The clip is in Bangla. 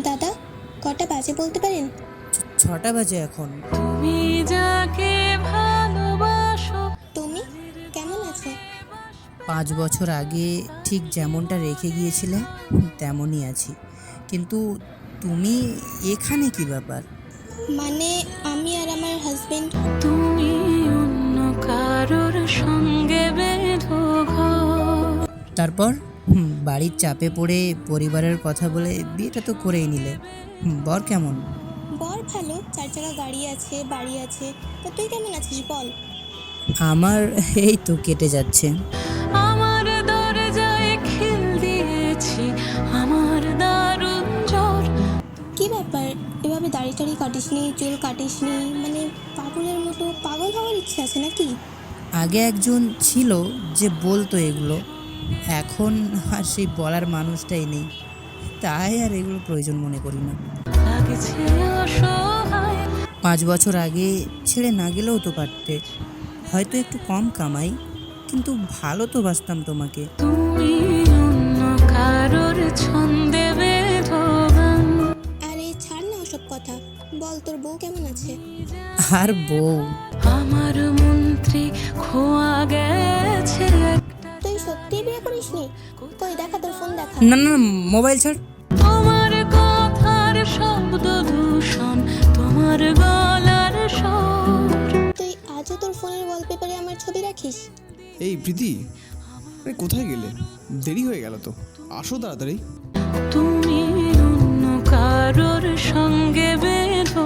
দাদা, কটা বাজে বলতে পারেন? 6টা বাজে এখন। তুমি যাকে ভালোবাসো। তুমি কেমন আছো? 5 বছর আগে ঠিক যেমনটা রেখে গিয়েছিলে তেমনই আছি, কিন্তু তুমি এখানে কি ব্যাপার? মানে আমি আর আমার হাজবেন্ড। তুমি অন্য কারোর সঙ্গে বেঁধো ঘর। তারপর বাড়ির চাপে পড়ে পরিবারের কথা বলে বিয়েটা তো করেই নিলে। বর কেমন? বর ভালো, 4 চাকা গাড়ি আছে, বাড়ি আছে। তো তুই কেমন আছিস বল? আমার এই তো কেটে যাচ্ছে। আমার দরজায় খিল দিয়েছি, আমার দারুণ জ্বর। কি ব্যাপার, এভাবে দাড়ি টাড়ি কাটিসনি, চুল কাটিসনি? মানে পাগলের মতো পাগল হওয়ার ইচ্ছে আছে নাকি? আগে একজন ছিল যে বলতো এগুলো, এখন আর সেই বলার মানুষটাই নেই, তাই আর এগুলো প্রয়োজন মনে করি না। লাগছে অসহায়। 5 বছর আগে ছেড়ে না গেলেও তো পারতে, হয়তো একটু কম কামাই, কিন্তু ভালো তো বাসতাম তোমাকে। তুমি অন্য কারোর ছন্দে বেঁধো গান। আরে ছাড় না ওসব কথা, বল তোর বউ কেমন আছে? আর বউ? আমার মন্ত্রী খোয়া গেছে একটা। তুই সত্যিই বিয়ে করিসনি? কই দেখা, তোর ফোন দেখা। না না, মোবাইল ছাড়। তোমার কথার শব্দ দূষণ, তোমার গলার স্বর। তুই আজও তোর ফোনের ওয়ালপেপারে আমার ছবি রাখিস? এই প্রীতি, আরে কোথায় গেলে? দেরি হয়ে গেল তো, আসো তাড়াতাড়ি। তুমি অন্য কারোর সঙ্গে বেঁধো